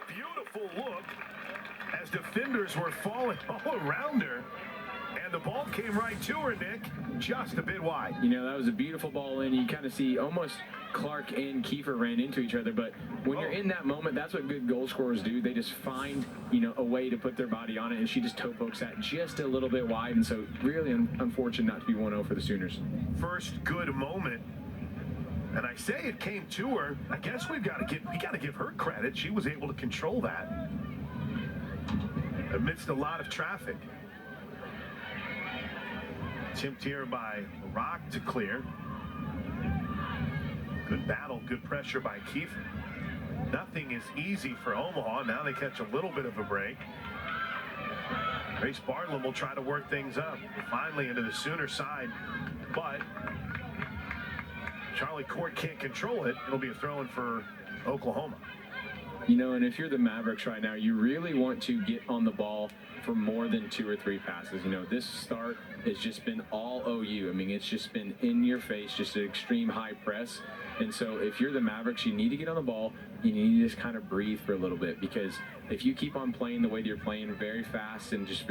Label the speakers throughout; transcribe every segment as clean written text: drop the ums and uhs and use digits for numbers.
Speaker 1: Beautiful look as defenders were falling all around her. And the ball came right to her, Nick, just a bit wide.
Speaker 2: You know, that was a beautiful ball in. You kind of see almost Clark and Kiefer ran into each other. But when you're in that moment, that's what good goal scorers do. They just find, a way to put their body on it. And she just toe pokes that just a little bit wide. And so really unfortunate not to be 1-0 for the Sooners.
Speaker 1: First good moment. And I say it came to her. I guess we got to give her credit. She was able to control that amidst a lot of traffic. Tipped here by Rock to clear. Good battle, good pressure by Kiefer. Nothing is easy for Omaha. Now they catch a little bit of a break. Grace Bartlam will try to work things up. Finally into the Sooner side, but Charlie Court can't control it. It'll be a throw-in for Oklahoma.
Speaker 2: And if you're the Mavericks right now, you really want to get on the ball for more than 2 or 3 passes. This start has just been all OU. I mean, it's just been in your face, just an extreme high press. And so if you're the Mavericks, you need to get on the ball. You need to just kind of breathe for a little bit, because if you keep on playing the way that you're playing, very fast and just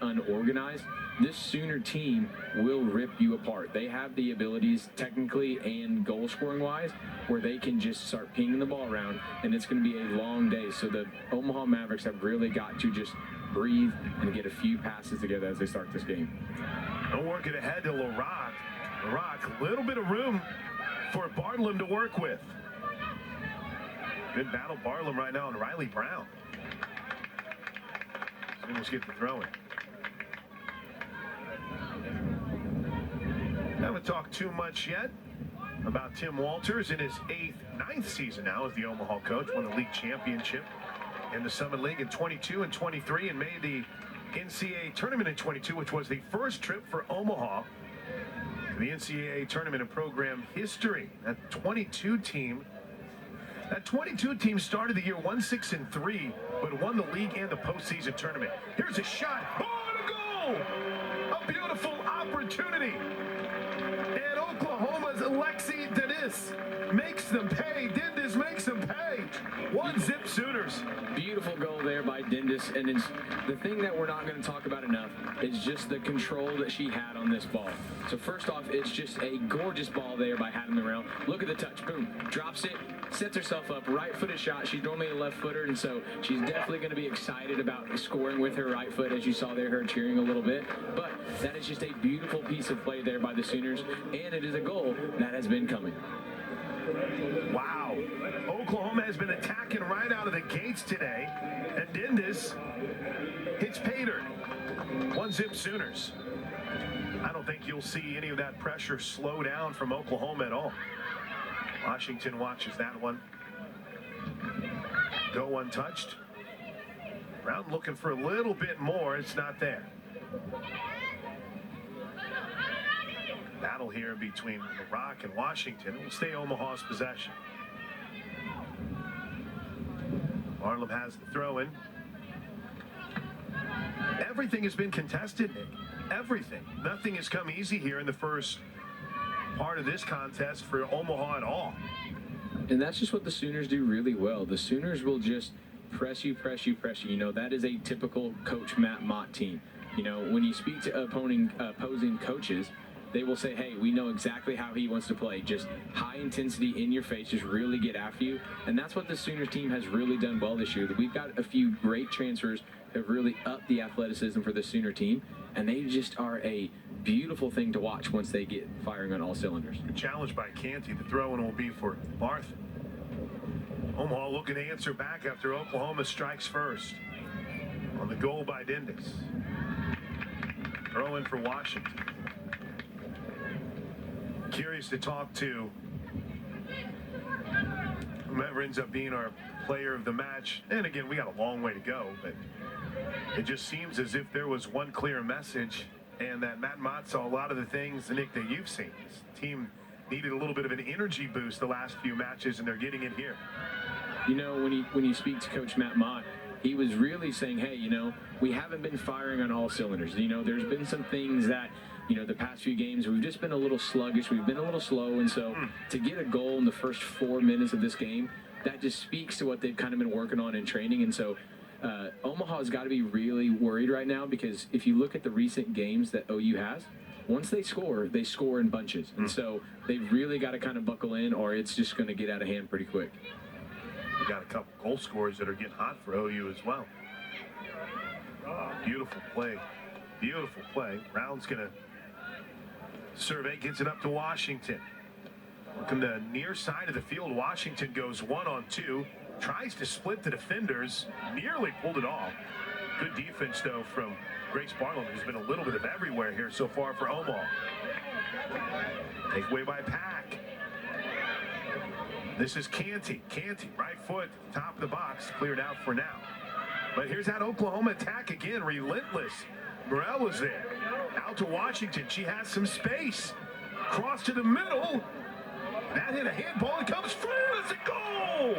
Speaker 2: unorganized, this Sooner team will rip you apart. They have the abilities technically and goal scoring wise where they can just start pinging the ball around, and it's going to be a long day. So the Omaha Mavericks have really got to just breathe and get a few passes together as they start this game.
Speaker 1: They'll work it ahead to LaRock. LaRock, a little bit of room for Bartlam to work with. Good battle, Bartlam right now, and Riley Brown. Sooners get the throw in. Haven't talked too much yet about Tim Walters in his 9th season now as the Omaha coach. Won the league championship in the Summit League in 22 and 23 and made the NCAA tournament in 22, which was the first trip for Omaha to the NCAA tournament in program history. That 22 team started the year 1-6-3, but won the league and the postseason tournament. Here's a shot. Oh, and a goal! A beautiful opportunity. And Oklahoma's Alexi Dennis makes them pay. Dindis makes them pay. 1-0 Sooners.
Speaker 2: Beautiful goal there by Dindis, and it's the thing that we're not going to talk about enough is just the control that she had on this ball. So first off, it's just a gorgeous ball there by Haddon Morrell. Look at the touch, boom, drops it, sets herself up, right-footed shot. She's normally a left footer, and so she's definitely going to be excited about scoring with her right foot, as you saw there, her cheering a little bit. But that is just a beautiful piece of play there by the Sooners, and it is a goal that has been coming.
Speaker 1: Wow. Oklahoma has been attacking right out of the gates today, and Dindis hits Pater. 1-0 Sooners. I don't think you'll see any of that pressure slow down from Oklahoma at all. Washington watches that one go untouched. Brown looking for a little bit more. It's not there. Battle here between Rock and Washington. It will stay Omaha's possession. Bartlam has the throw-in. Everything has been contested, Nick. Everything. Nothing has come easy here in the first part of this contest for Omaha at all.
Speaker 2: And that's just what the Sooners do really well. The Sooners will just press you. That is a typical Coach Matt Mott team. When you speak to opposing coaches, they will say, hey, we know exactly how he wants to play. Just high intensity in your face, just really get after you. And that's what the Sooners team has really done well this year. We've got a few great transfers that have really upped the athleticism for the Sooner team. And they just are a beautiful thing to watch once they get firing on all cylinders.
Speaker 1: Challenged by Canty. The throw-in will be for Barth. Omaha looking to answer back after Oklahoma strikes first. On the goal by Dindis. Throw in for Washington. Curious to talk to whomever ends up being our player of the match. And again, we got a long way to go, but it just seems as if there was one clear message, and that Matt Mott saw a lot of the things, Nick, that you've seen. This team needed a little bit of an energy boost the last few matches, and they're getting it here.
Speaker 2: When you speak to Coach Matt Mott, he was really saying, hey, we haven't been firing on all cylinders. There's been some things that the past few games, we've just been a little sluggish. We've been a little slow. And so to get a goal in the first 4 minutes of this game, that just speaks to what they've kind of been working on in training. And so Omaha's got to be really worried right now, because if you look at the recent games that OU has, once they score in bunches. And so they've really got to kind of buckle in, or it's just going to get out of hand pretty quick.
Speaker 1: You got a couple goal scorers that are getting hot for OU as well. Beautiful play. Beautiful play. Brown's going to survey, gets it up to Washington. Looking the near side of the field, Washington goes 1-on-2. Tries to split the defenders. Nearly pulled it off. Good defense, though, from Grace Barlow, who's been a little bit of everywhere here so far for Omaha. Takeaway by Pack. This is Canty. Canty, right foot, top of the box, cleared out for now. But here's that Oklahoma attack again, relentless. Morrell was there. Out to Washington. She has some space. Cross to the middle. That hit a handball and comes through. It's a goal!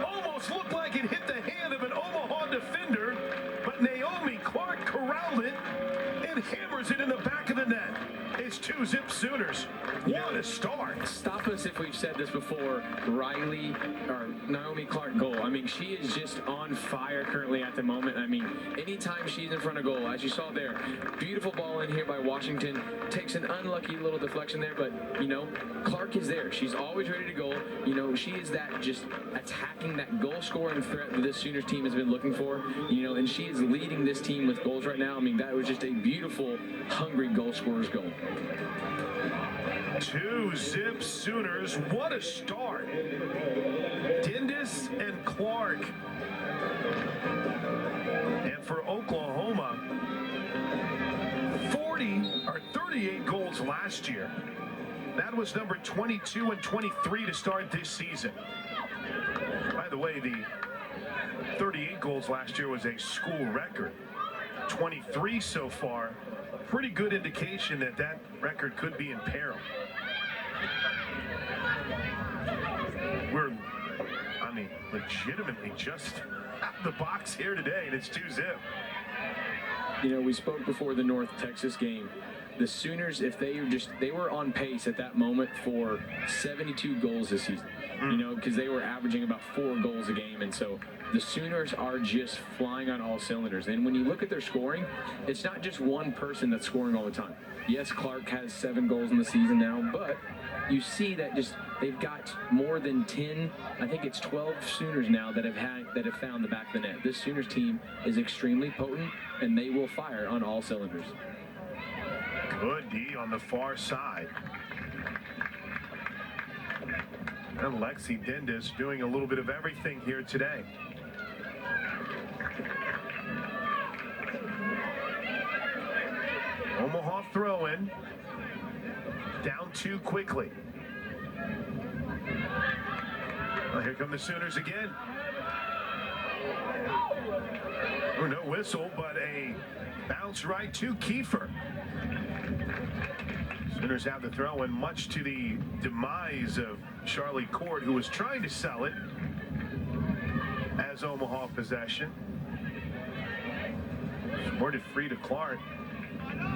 Speaker 1: Almost looked like it hit the hand of an Omaha defender, but Naomi Clark corralled it and hammers it in the back of the net. It's 2-zip Sooners. What a start.
Speaker 2: Stop us if we've said this before. Naomi Clark goal. I mean, she is just on fire currently at the moment. I mean, anytime she's in front of goal, as you saw there, beautiful ball in here by Washington. Takes an unlucky little deflection there, but, Clark is there. She's always ready to go. She is that just attacking that goal-scoring threat that this Sooners team has been looking for, and she is leading this team with goals right now. I mean, that was just a beautiful, hungry goal scorer's goal.
Speaker 1: 2-zip Sooners. What a start. Dindis and Clark. And for Oklahoma, 38 goals last year. That was number 22 and 23 to start this season. By the way, the 38 goals last year was a school record. 23 so far. Pretty good indication that that record could be in peril. We're, legitimately just out the box here today, and it's 2-zip.
Speaker 2: We spoke before the North Texas game. The Sooners, if they were on pace at that moment for 72 goals this season, because they were averaging about 4 goals a game. And so the Sooners are just flying on all cylinders. And when you look at their scoring, it's not just one person that's scoring all the time. Yes, Clark has 7 goals in the season now, but you see that they've got more than 10, I think it's 12 Sooners now that have found the back of the net. This Sooners team is extremely potent, and they will fire on all cylinders.
Speaker 1: Good D on the far side. And Lexi Dindis doing a little bit of everything here today. Omaha throw-in. Down 2 quickly. Well, here come the Sooners again. Oh, no whistle, but a bounce right to Kiefer. Sooners have the throw-in, much to the demise of Charlie Court, who was trying to sell it as Omaha possession. Squirted free to Clark.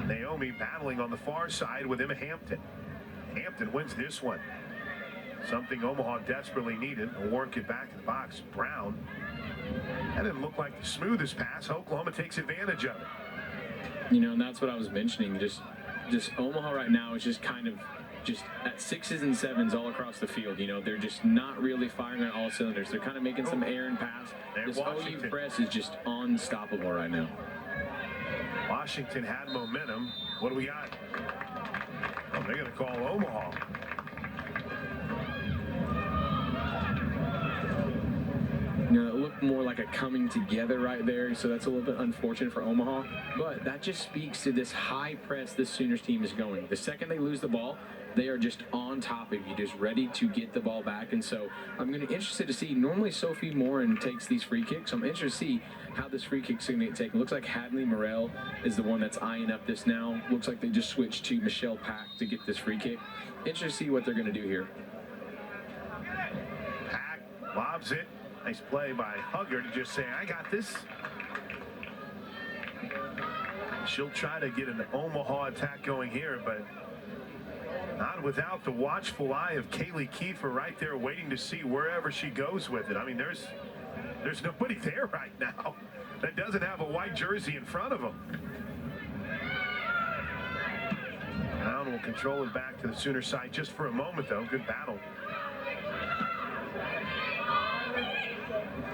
Speaker 1: Naomi battling on the far side with Emma Hampton. Hampton wins this one. Something Omaha desperately needed. Will work it back to the box. Brown. That didn't look like the smoothest pass. Oklahoma takes advantage of it.
Speaker 2: And that's what I was mentioning. Just Omaha right now is just kind of just at 6s and 7s all across the field. They're just not really firing on all cylinders. They're kind of making some errant pass. This OU press is just unstoppable right now.
Speaker 1: Washington had momentum. What do we got? Oh, they're going to call Omaha.
Speaker 2: It looked more like a coming together right there, so that's a little bit unfortunate for Omaha. But that just speaks to this high press this Sooners team is going. The second they lose the ball, they are just on top of you, just ready to get the ball back. And so I'm going to be interested to see. Normally Sophie Morin takes these free kicks. So I'm interested to see how this free kick's going to get taken. Looks like Hadley Morrell is the one that's eyeing up this now. Looks like they just switched to Michelle Pack to get this free kick. Interested to see what they're going to do here.
Speaker 1: Pack lobs it. Nice play by Hugger to just say, I got this. She'll try to get an Omaha attack going here, but Not without the watchful eye of Kaylee Kiefer right there waiting to see wherever she goes with it. I mean, there's nobody there right now that doesn't have a white jersey in front of them. Brown will control it back to the Sooner side just for a moment, though. Good battle.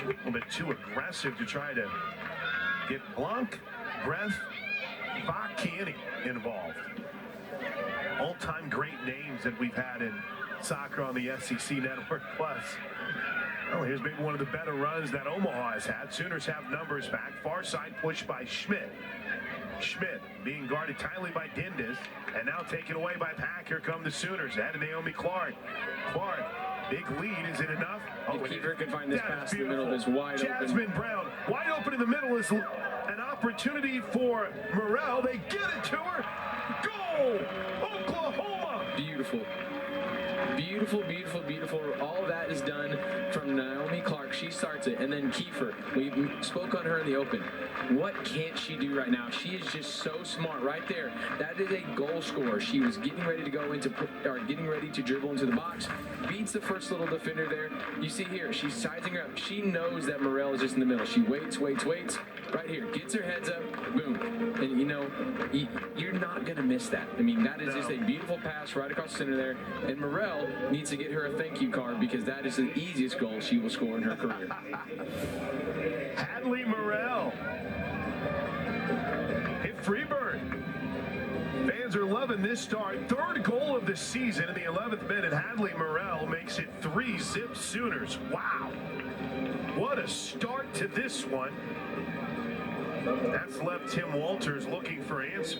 Speaker 1: A little bit too aggressive to try to get Blanc, Breath, Vakini involved. All-time great names that we've had in soccer on the SEC Network Plus. Well, here's maybe one of the better runs that Omaha has had. Sooners have numbers back. Far side push by Schmidt. Schmidt being guarded tightly by Dindes, and now taken away by Pack. Here come the Sooners. Ahead to Naomi Clark. Clark, big lead. Is it enough?
Speaker 2: Oh, Kiefer can find this pass in the middle. This wide
Speaker 1: Jasmine
Speaker 2: open.
Speaker 1: Brown, wide open in the middle is an opportunity for Morrell. They get it to her. Goal! Oklahoma!
Speaker 2: Beautiful. Beautiful, beautiful, beautiful. All that is done from Naomi Clark. She starts it. And then Kiefer, we spoke on her in the open. What can't she do right now? She is just so smart right there. That is a goal scorer. She was getting ready to getting ready to dribble into the box. Beats the first little defender there. You see here, she's sizing her up. She knows that Morrell is just in the middle. She waits. Right here, gets her heads up, boom. And you know, you're not going to miss that. I mean, that is just a beautiful pass right across the center there. And Morrell needs to get her a thank you card because that is the easiest goal she will score in her career.
Speaker 1: Hadley Morrell. Hit Freebird. Fans are loving this start. Third goal of the season in the 11th minute. Hadley Morrell makes it 3-zip Sooners. Wow. What a start to this one. That's left Tim Walters looking for answers.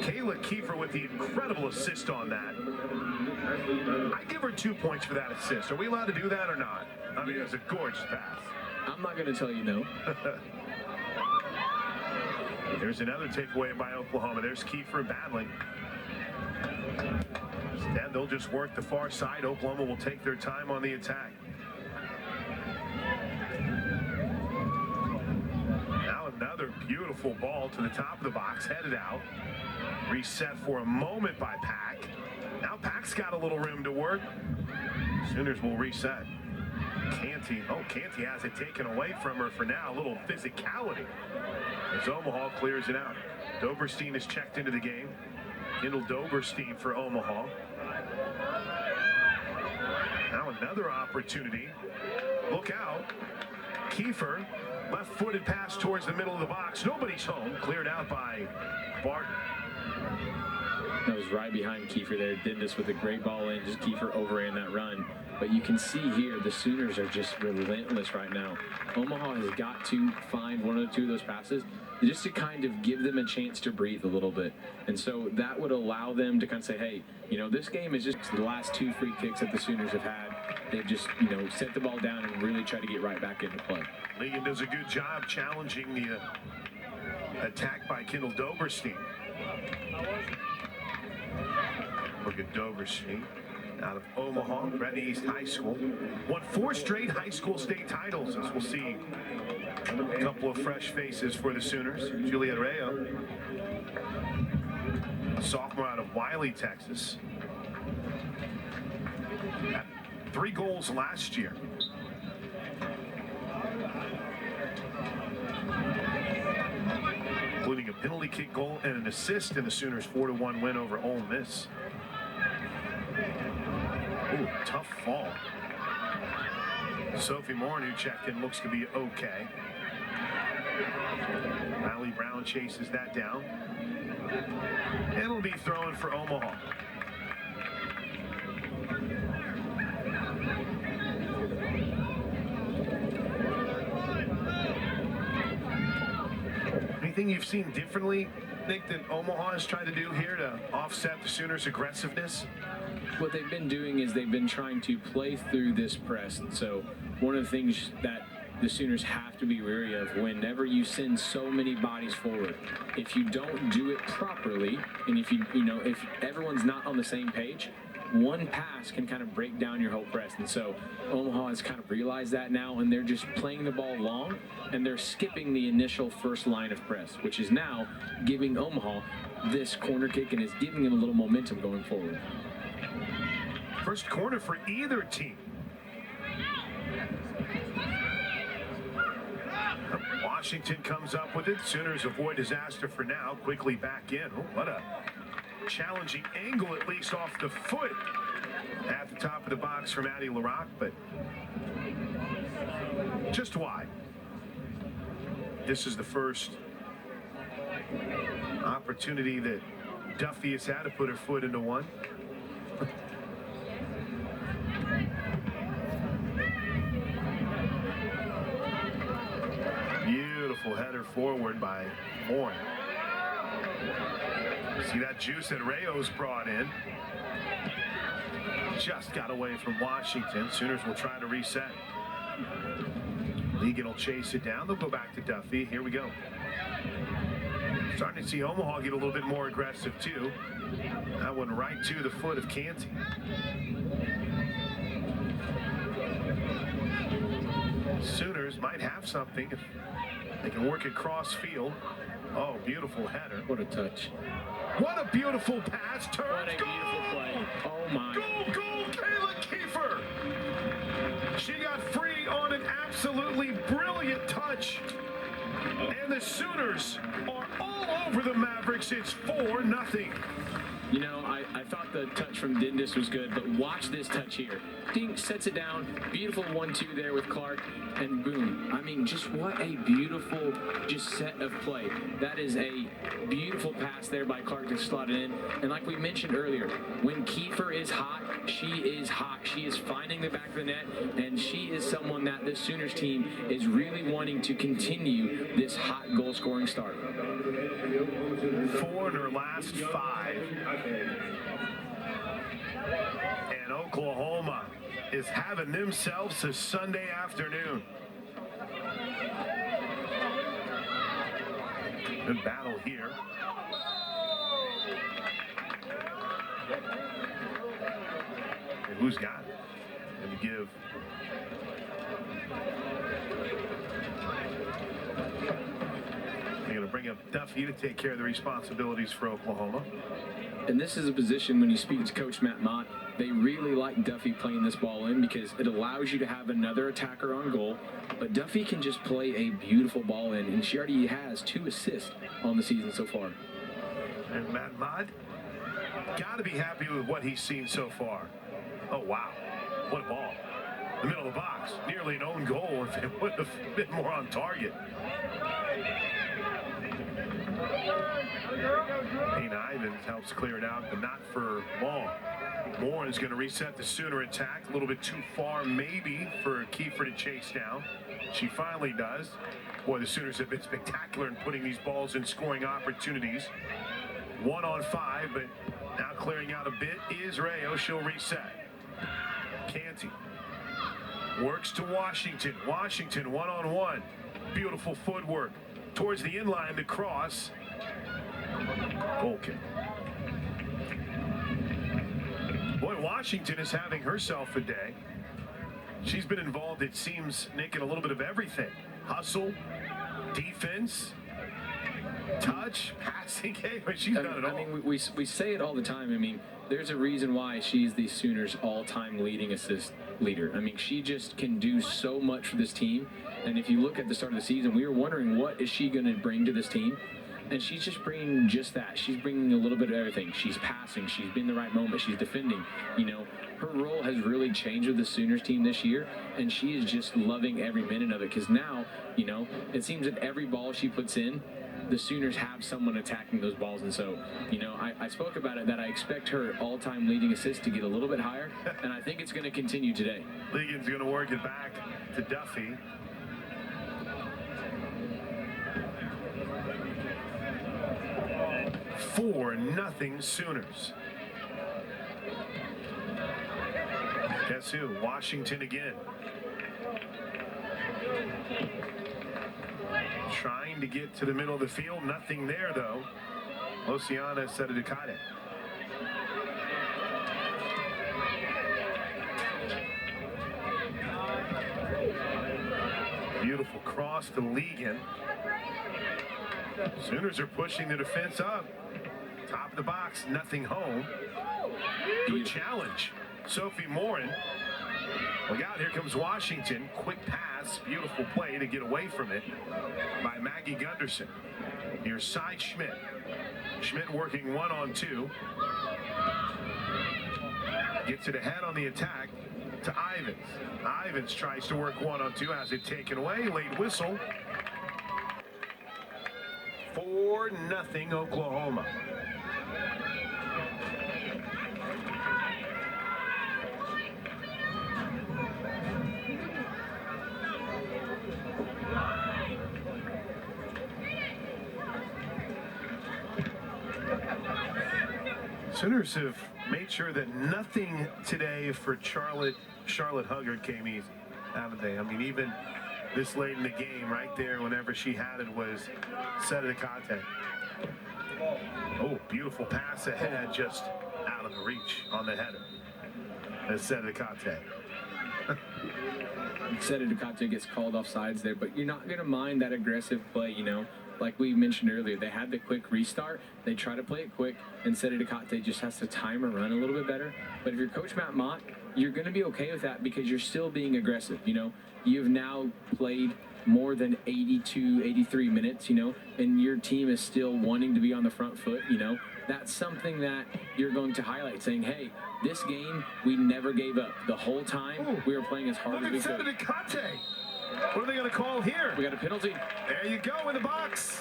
Speaker 1: Kayla Kiefer with the incredible assist on that. I give her 2 points for that assist. Are we allowed to do that or not? I mean, it was a gorgeous pass.
Speaker 2: I'm not going to tell you no.
Speaker 1: There's another takeaway by Oklahoma. There's Kiefer battling. Instead, they'll just work the far side. Oklahoma will take their time on the attack. Now another beautiful ball to the top of the box, headed out. Reset for a moment by Pack. Now Pack's got a little room to work. Sooners will reset. Canty has it taken away from her for now. A little physicality as Omaha clears it out. Doberstein is checked into the game. Kendall Doberstein for Omaha. Now another opportunity. Look out. Kiefer, left-footed pass towards the middle of the box. Nobody's home. Cleared out by Barton.
Speaker 2: That was right behind Kiefer there. Dindes with a great ball in. Just Kiefer overran that run. But you can see here the Sooners are just relentless right now. Omaha has got to find one or two of those passes just to kind of give them a chance to breathe a little bit. And so that would allow them to kind of say, hey, you know, this game is just the last 2 free kicks that the Sooners have had. They've just, you know, set the ball down and really try to get right back into play.
Speaker 1: Ligon does a good job challenging the attack by Kendall Doberstein. Look at Doberstein out of Omaha, Gretna East High School. Won 4 straight high school state titles, as we'll see a couple of fresh faces for the Sooners. Juliet Rayo, a sophomore out of Wiley, Texas. Had 3 goals last year. Including a penalty kick goal and an assist in the Sooners' 4-1 win over Ole Miss. Ooh, tough fall. Sophie Moore, who checked in, looks to be okay. Riley Brown chases that down. And it'll be thrown for Omaha. Anything you've seen differently, Nick, that Omaha is trying to do here to offset the Sooners' aggressiveness?
Speaker 2: What they've been doing is they've been trying to play through this press. So one of the things that the Sooners have to be wary of whenever you send so many bodies forward, if you don't do it properly, and if if everyone's not on the same page, one pass can kind of break down your whole press. And so Omaha has kind of realized that now, and they're just playing the ball long, and they're skipping the initial first line of press, which is now giving Omaha this corner kick and is giving them a little momentum going forward.
Speaker 1: First corner for either team. Washington comes up with it. Sooners avoid disaster for now. Quickly back in. Oh, what a challenging angle, at least off the foot. At the top of the box from Addie LaRocque, but just wide. This is the first opportunity that Duffy has had to put her foot into one. Beautiful header forward by Moore. See that juice that Rayo's brought in. Just got away from Washington. Sooners will try to reset. Legan will chase it down. They'll go back to Duffy. Here we go. Starting to see Omaha get a little bit more aggressive too. That one right to the foot of Canty. Sooners might have something if they can work it cross field. Oh, beautiful header.
Speaker 2: What a touch.
Speaker 1: What a beautiful pass. Turns.
Speaker 2: What a beautiful play. Oh my.
Speaker 1: Goal, Kayla Kiefer. She got free on an absolutely brilliant touch. And the Sooners are all over the Mavericks. It's 4-0.
Speaker 2: You know, I thought the touch from Dindis was good, but watch this touch here. Dink sets it down. Beautiful 1-2 there with Clark, and boom. I mean, just what a beautiful just set of play. That is a beautiful pass there by Clark to slot it in. And like we mentioned earlier, when Kiefer is hot, she is hot. She is finding the back of the net, and she is someone that the Sooners team is really wanting to continue this hot goal-scoring start.
Speaker 1: 4 in her last 5. And Oklahoma is having themselves a Sunday afternoon. Good battle here. And who's got it? Going to give. They're going to bring up Duffy to take care of the responsibilities for Oklahoma.
Speaker 2: And this is a position, when you speak to Coach Matt Mott, they really like Duffy playing this ball in because it allows you to have another attacker on goal. But Duffy can just play a beautiful ball in, and she already has 2 assists on the season so far.
Speaker 1: And Matt Mott got to be happy with what he's seen so far. Oh, wow. What a ball. The middle of the box. Nearly an own goal if it would have been more on target. Payne Ivins helps clear it out, but not for long. Moore is going to reset the Sooner attack. A little bit too far, maybe, for Kiefer to chase down. She finally does. Boy, the Sooners have been spectacular in putting these balls in scoring opportunities. 1 on 5, but now clearing out a bit is Rayo. She'll reset. Canty works to Washington. Washington 1-on-1. Beautiful footwork. Towards the inline, the cross. Goal kick. Boy, Washington is having herself a day. She's been involved, it seems, Nick, in a little bit of everything. Hustle, defense, touch, passing. Hey, she's done it all.
Speaker 2: I mean, we say it all the time. I mean, there's a reason why she's the Sooners' all-time leading assist leader. I mean, she just can do so much for this team. And if you look at the start of the season, we were wondering, what is she going to bring to this team? And she's just bringing just that. She's bringing a little bit of everything. She's passing. She's been in the right moment. She's defending. You know, her role has really changed with the Sooners team this year, and she is just loving every minute of it. Because now, you know, it seems that every ball she puts in, the Sooners have someone attacking those balls. And so, you know, I spoke about it, that I expect her all-time leading assist to get a little bit higher, and I think it's going to continue today.
Speaker 1: Legan's going to work it back to Duffy. Nothing Sooners. Guess who? Washington again. Trying to get to the middle of the field. Nothing there, though. Luciana Sededicade. Beautiful cross to Legan. Sooners are pushing the defense up. Top of the box, nothing home. Good challenge. Sophie Morin. Look out, here comes Washington. Quick pass, beautiful play to get away from it by Maggie Gunderson. Here's Cy Schmidt. Schmidt working 1-on-2. Gets it ahead on the attack to Ivins. Ivins tries to work 1-on-2, has it taken away. Late whistle. 4-0 Oklahoma. Sooners have made sure that nothing today for Charlotte Huggard came easy, haven't they? I mean, even this late in the game, right there, whenever she had it, was Sedekate. Oh, beautiful pass ahead, just out of the reach on the header. As Sedekate.
Speaker 2: Sedekate gets called off sides there, but you're not going to mind that aggressive play, you know. Like we mentioned earlier, they had the quick restart. They try to play it quick, and Sedekate just has to time her run a little bit better. But if you're Coach Matt Mott, you're going to be okay with that because you're still being aggressive, you know. You've now played more than 82, 83 minutes, you know, and your team is still wanting to be on the front foot, you know. That's something that you're going to highlight, saying, hey, this game, we never gave up. The whole time, we were playing as hard as we could.
Speaker 1: Sedekate. What are they going to call here?
Speaker 2: We got a penalty.
Speaker 1: There you go in the box.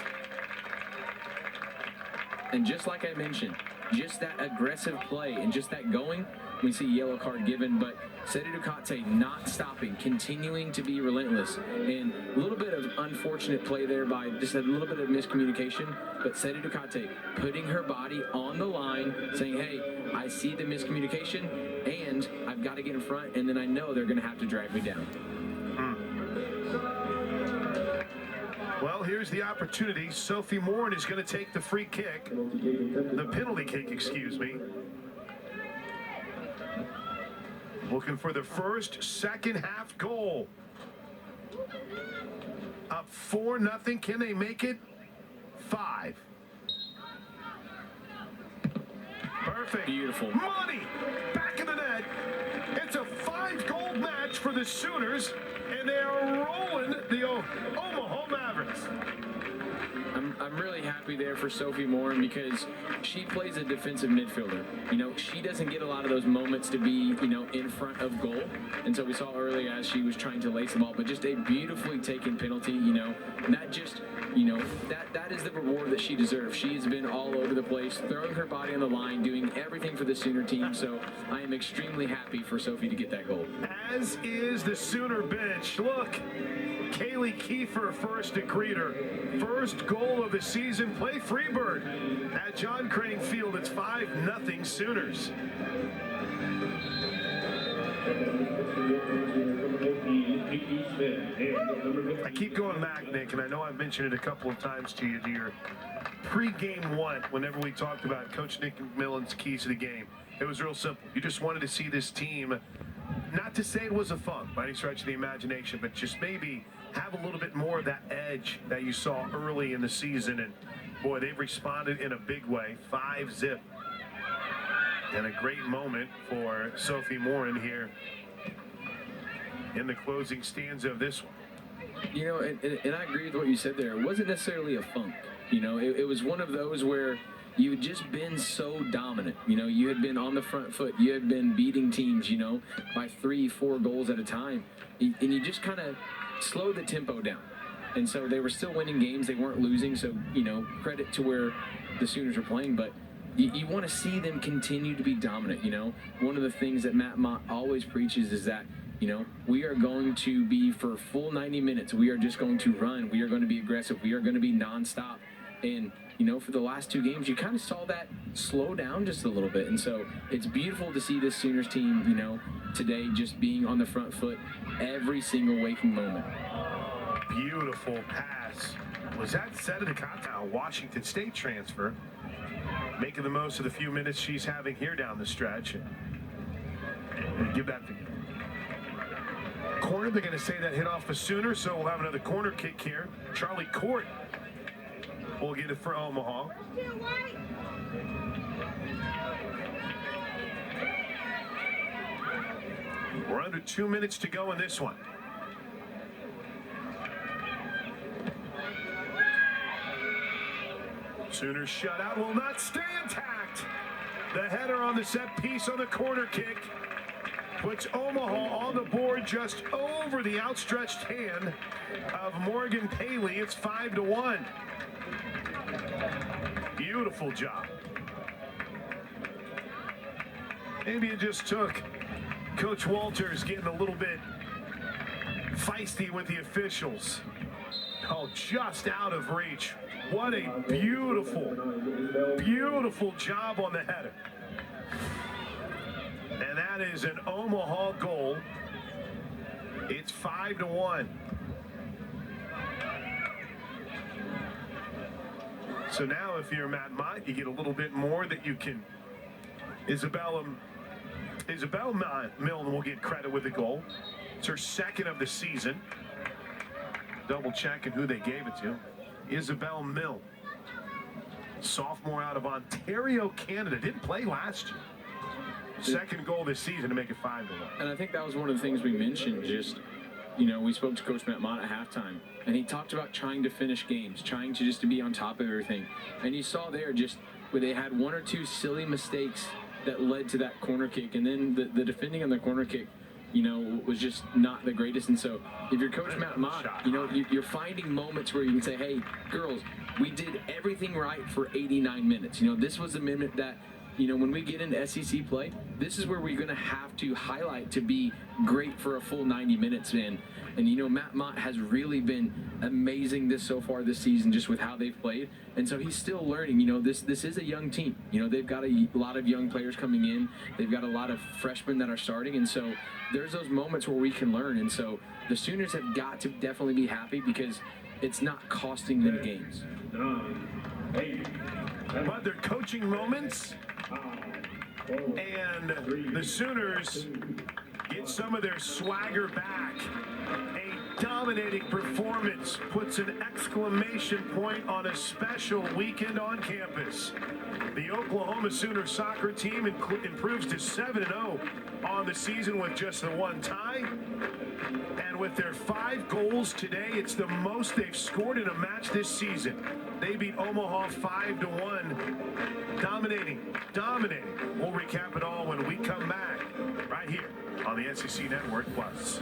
Speaker 2: And just like I mentioned, just that aggressive play and just that going, we see yellow card given, but Sedekate not stopping, continuing to be relentless. And a little bit of unfortunate play there by just a little bit of miscommunication, but Sedekate putting her body on the line, saying, hey, I see the miscommunication, and I've got to get in front, and then I know they're going to have to drag me down.
Speaker 1: Well, here's the opportunity. Sophie Morin is going to take the free kick. The penalty kick, excuse me. Looking for the first second half goal. Up 4-0. Can they make it? 5. Perfect.
Speaker 2: Beautiful.
Speaker 1: Money back in the net. It's a 5-goal match for the Sooners, and they are rolling the Omaha Mavericks.
Speaker 2: I'm really happy there for Sophie Morin because she plays a defensive midfielder. You know, she doesn't get a lot of those moments to be, you know, in front of goal. And so we saw earlier as she was trying to lace the ball, but just a beautifully taken penalty, you know, and that just, you know, that is the reward that she deserves. She has been all over the place, throwing her body on the line, doing everything for the Sooner team. So I am extremely happy for Sophie to get that goal.
Speaker 1: As is the Sooner bench. Look, Kaylee Kiefer first to greet her. First goal of the season. Play Freebird at John Crane Field. It's 5-0 Sooners. I keep going back, Nick, and I know I've mentioned it a couple of times to you, dear. Pre-game one, whenever we talked about Coach Nick McMillan's keys to the game, it was real simple. You just wanted to see this team, not to say it was a fun by any stretch of the imagination, but just maybe have a little bit more of that edge that you saw early in the season. And boy, they've responded in a big way. 5-0. And a great moment for Sophie Morin here in the closing stanza of this one.
Speaker 2: You know, and I agree with what you said there. It wasn't necessarily a funk. You know, it was one of those where you had just been so dominant. You know, you had been on the front foot. You had been beating teams, you know, by 3-4 goals at a time. And you just kind of slowed the tempo down. And so they were still winning games. They weren't losing. So, you know, credit to where the Sooners were playing. But you want to see them continue to be dominant, you know. One of the things that Matt Mott always preaches is that, you know, we are going to be for full 90 minutes. We are just going to run. We are going to be aggressive. We are going to be nonstop. And, you know, for the last 2 games, you kind of saw that slow down just a little bit. And so it's beautiful to see this Sooners team, you know, today just being on the front foot every single waking moment.
Speaker 1: Beautiful pass. Was that Sedekate, Washington State transfer, making the most of the few minutes she's having here down the stretch. And give that to corner. They're going to say that hit off the Sooner, so we'll have another corner kick here. Charlie Court will get it for Omaha. We're under 2 minutes to go in this one. Sooners shutout will not stay intact. The header on the set piece on the corner kick puts Omaha on the board just over the outstretched hand of Morgan Paley. It's 5-1. Beautiful job. Maybe it just took Coach Walters getting a little bit feisty with the officials. Oh, just out of reach. What a beautiful, beautiful job on the header. And that is an Omaha goal. It's 5-1. So now if you're Matt Mott, you get a little bit more that you can. Isabella Milne will get credit with the goal. It's her second of the season. Double checking who they gave it to. Isabel Milne, sophomore out of Ontario, Canada. Didn't play last year. Second goal this season to make it 5-1.
Speaker 2: And I think that was one of the things we mentioned. Just, you know, we spoke to Coach Matt Mott at halftime, and he talked about trying to finish games, trying to just to be on top of everything. And you saw there just where they had one or two silly mistakes that led to that corner kick, and then the defending on the corner kick, you know, was just not the greatest. And so if you're Coach Matt Mott, you know, you're finding moments where you can say, hey, girls, we did everything right for 89 minutes. You know, this was a minute that, you know, when we get into SEC play, this is where we're going to have to highlight to be great for a full 90 minutes, man. And, you know, Matt Mott has really been amazing so far this season just with how they've played. And so he's still learning. You know, this is a young team. You know, they've got a lot of young players coming in. They've got a lot of freshmen that are starting. And so there's those moments where we can learn. And so the Sooners have got to definitely be happy because it's not costing them games.
Speaker 1: But they're coaching moments. And the Sooners get some of their swagger back. A dominating performance puts an exclamation point on a special weekend on campus. The Oklahoma Sooner soccer team improves to 7-0 on the season with just the one tie. And with their 5 goals today, it's the most they've scored in a match this season. They beat Omaha 5-1. Dominating. We'll recap it all when we come back right here on the SEC Network Plus.